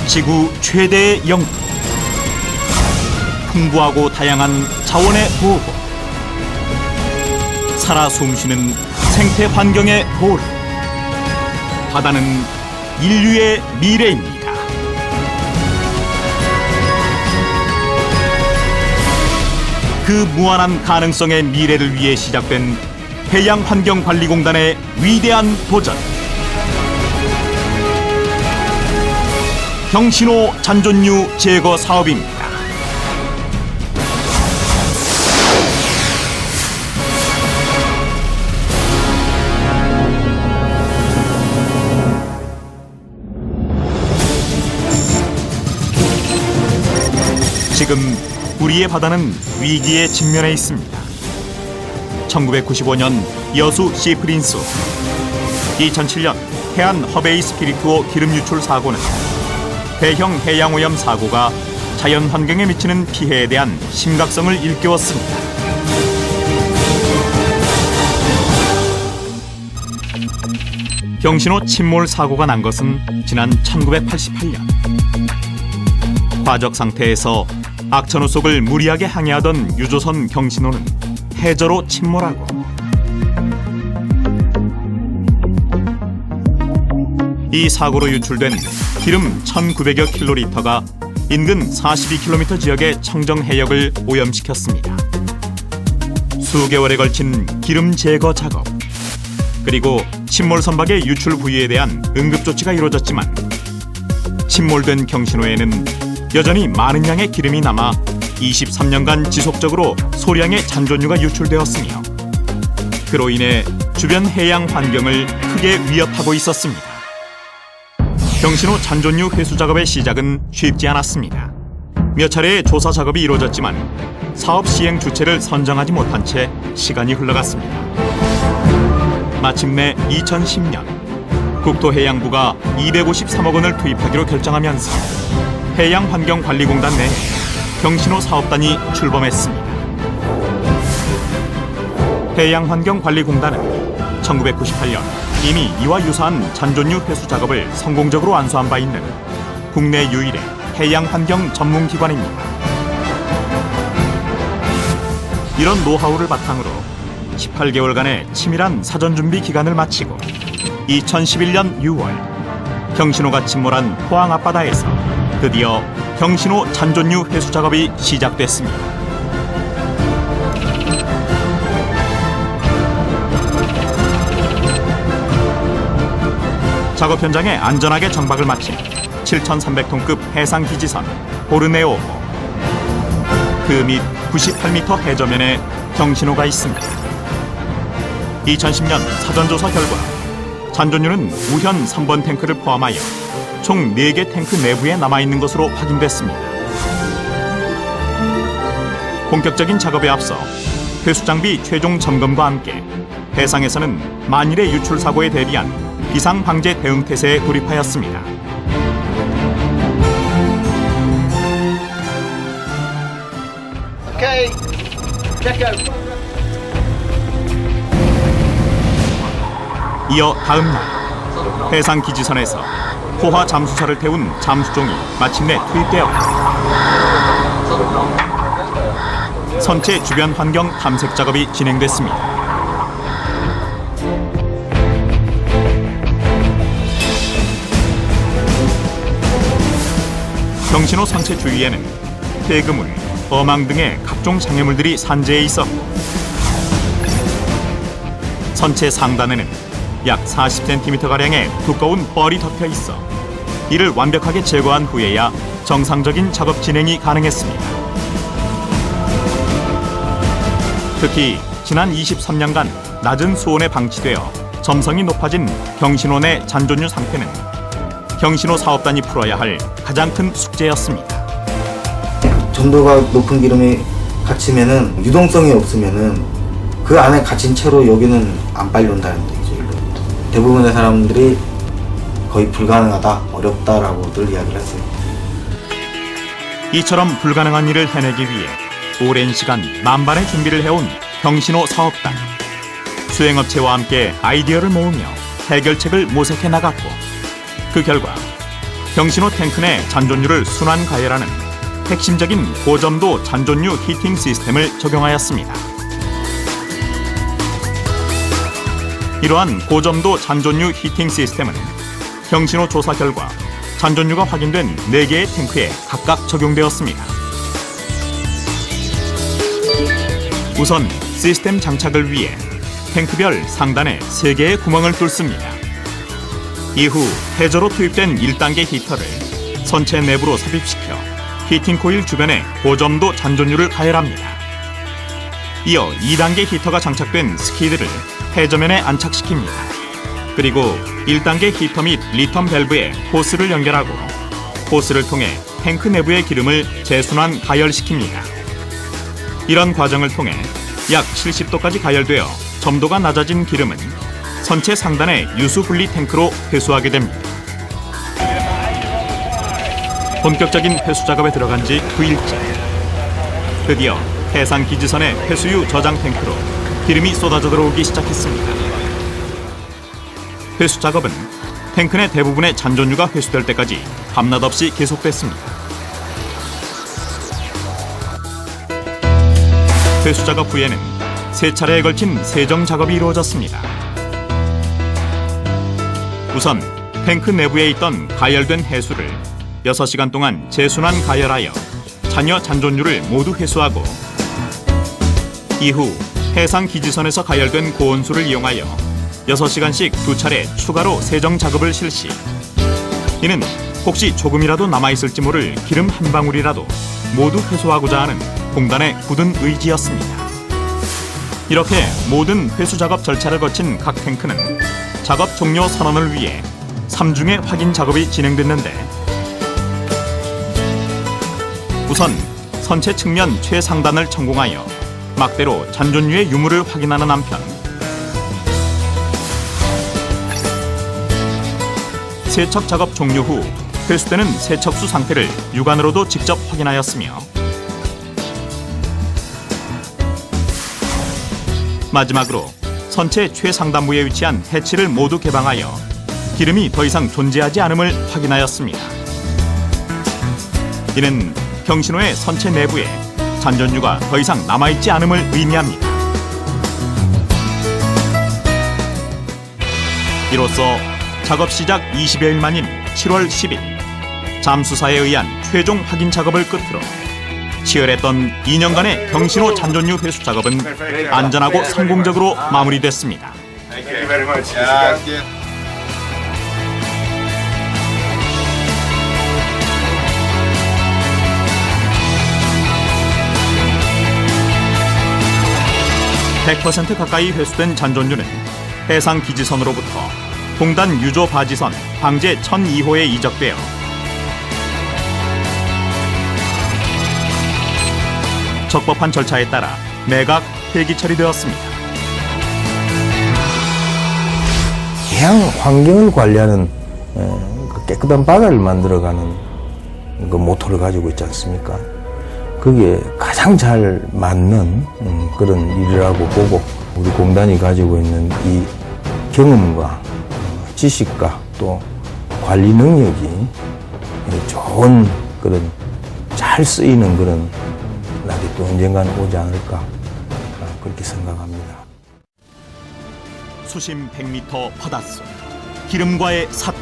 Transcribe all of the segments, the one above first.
지구 최대의 영토, 풍부하고 다양한 자원의 보호, 살아 숨쉬는 생태 환경의 보호, 바다는 인류의 미래입니다. 그 무한한 가능성의 미래를 위해 시작된 해양환경관리공단의 위대한 도전. 경신호 잔존류 제거 사업입니다. 지금 우리의 바다는 위기에 직면해 있습니다. 1995년 여수 시프린소, 2007년 해안 허베이 스피리트호 기름 유출 사고는 대형 해양오염 사고가 자연 환경에 미치는 피해에 대한 심각성을 일깨웠습니다. 경신호 침몰 사고가 난 것은 지난 1988년. 과적 상태에서 악천후 속을 무리하게 항해하던 유조선 경신호는 해저로 침몰하고 이 사고로 유출된 기름 1,900여 킬로리터가 인근 42km 지역의 청정 해역을 오염시켰습니다. 수개월에 걸친 기름 제거 작업, 그리고 침몰 선박의 유출 부위에 대한 응급 조치가 이루어졌지만 침몰된 경신호에는 여전히 많은 양의 기름이 남아 23년간 지속적으로 소량의 잔존유가 유출되었으며 그로 인해 주변 해양 환경을 크게 위협하고 있었습니다. 경신호 잔존유 회수 작업의 시작은 쉽지 않았습니다. 몇 차례의 조사 작업이 이루어졌지만 사업 시행 주체를 선정하지 못한 채 시간이 흘러갔습니다. 마침내 2010년 국토해양부가 253억 원을 투입하기로 결정하면서 해양환경관리공단 내 경신호 사업단이 출범했습니다. 해양환경관리공단은 1998년 이미 이와 유사한 잔존유 회수 작업을 성공적으로 완수한 바 있는 국내 유일의 해양환경 전문기관입니다. 이런 노하우를 바탕으로 18개월간의 치밀한 사전준비 기간을 마치고 2011년 6월 경신호가 침몰한 포항 앞바다에서 드디어 경신호 잔존유 회수 작업이 시작됐습니다. 작업 현장에 안전하게 정박을 마친 7,300톤급 해상기지선 보르네오호. 그 밑 98m 해저면에 경신호가 있습니다. 2010년 사전조사 결과 잔존유는 우현 3번 탱크를 포함하여 총 4개 탱크 내부에 남아있는 것으로 확인됐습니다. 본격적인 작업에 앞서 회수장비 최종 점검과 함께 해상에서는 만일의 유출 사고에 대비한 비상방제 대응 태세에 돌입하였습니다. 오케이, 체크. 이어 다음 날 해상기지선에서 포화 잠수사를 태운 잠수종이 마침내 투입되었고 선체 주변 환경 탐색 작업이 진행됐습니다. 경신호 선체 주위에는 폐그물, 어망 등의 각종 장애물들이 산재해 있었고 선체 상단에는 약 40cm가량의 두꺼운 뻘이 덮여 있어 이를 완벽하게 제거한 후에야 정상적인 작업 진행이 가능했습니다. 특히 지난 23년간 낮은 수온에 방치되어 점성이 높아진 경신호 내 잔존유 상태는 경신호 사업단이 풀어야 할 가장 큰 숙제였습니다. 점도가 높은 기름이 갇히면은 유동성이 없으면은 그 안에 갇힌 채로 여기는 안 빨려온다는 얘기죠. 대부분의 사람들이 거의 불가능하다, 어렵다라고 늘 이야기를 했어요. 이처럼 불가능한 일을 해내기 위해 오랜 시간 만반의 준비를 해온 경신호 사업단. 수행업체와 함께 아이디어를 모으며 해결책을 모색해 나갔고 그 결과 경신호 탱크 내 잔존유를 순환 가열하는 핵심적인 고점도 잔존유 히팅 시스템을 적용하였습니다. 이러한 고점도 잔존유 히팅 시스템은 경신호 조사 결과 잔존유가 확인된 4개의 탱크에 각각 적용되었습니다. 우선 시스템 장착을 위해 탱크별 상단에 3개의 구멍을 뚫습니다. 이후 해저로 투입된 1단계 히터를 선체 내부로 삽입시켜 히팅 코일 주변에 고점도 잔존유를 가열합니다. 이어 2단계 히터가 장착된 스키드를 해저면에 안착시킵니다. 그리고 1단계 히터 및 리턴 밸브에 호스를 연결하고 호스를 통해 탱크 내부의 기름을 재순환 가열시킵니다. 이런 과정을 통해 약 70도까지 가열되어 점도가 낮아진 기름은 선체 상단의 유수 분리 탱크로 회수하게 됩니다. 본격적인 회수 작업에 들어간 지 9일째. 드디어 해상 기지선의 회수유 저장 탱크로 기름이 쏟아져 들어오기 시작했습니다. 회수 작업은 탱크 내 대부분의 잔존유가 회수될 때까지 밤낮 없이 계속됐습니다. 회수 작업 후에는 3차례에 걸친 세정 작업이 이루어졌습니다. 우선 탱크 내부에 있던 가열된 해수를 6시간 동안 재순환 가열하여 잔여 잔존유를 모두 회수하고 이후 해상 기지선에서 가열된 고온수를 이용하여 6시간씩 2차례 추가로 세정 작업을 실시. 이는 혹시 조금이라도 남아있을지 모를 기름 한 방울이라도 모두 회수하고자 하는 공단의 굳은 의지였습니다. 이렇게 모든 회수 작업 절차를 거친 각 탱크는 작업 종료 선언을 위해 3중의 확인 작업이 진행됐는데 우선 선체 측면 최상단을 천공하여 막대로 잔존유의 유무를 확인하는 한편 세척 작업 종료 후 회수되는 세척수 상태를 육안으로도 직접 확인하였으며 마지막으로 선체 최상단부에 위치한 해치를 모두 개방하여 기름이 더 이상 존재하지 않음을 확인하였습니다. 이는 경신호의 선체 내부에 잔존유가 더 이상 남아있지 않음을 의미합니다. 이로써 작업 시작 20여일 만인 7월 10일 잠수사에 의한 최종 확인 작업을 끝으로 치열했던 2년간의 경신호 잔존유 회수 작업은 안전하고 성공적으로 마무리됐습니다. Thank you very much. (100% 가까이 회수된 잔존유는 해상 기지선으로부터 공단 유조 바지선 방제 1002호에 이적되어 적법한 절차에 따라 매각 폐기 처리되었습니다. 해양 환경을 관리하는 그 깨끗한 바다를 만들어가는 그 모토를 가지고 있지 않습니까? 그게 가장 잘 맞는 그런 일이라고 보고 우리 공단이 가지고 있는 이 경험과 지식과 또 관리 능력이 좋은 그런 잘 쓰이는 그런 날이 또 언젠가는 오지 않을까 그렇게 생각합니다. 수심 100m 바닷속 기름과의 사투.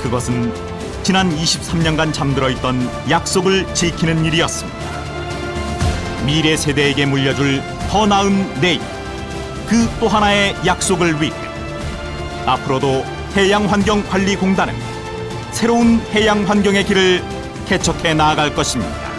그것은 지난 23년간 잠들어 있던 약속을 지키는 일이었습니다. 미래 세대에게 물려줄 더 나은 내일. 그 또 하나의 약속을 위해 앞으로도 해양환경관리공단은 새로운 해양환경의 길을 개척해 나아갈 것입니다.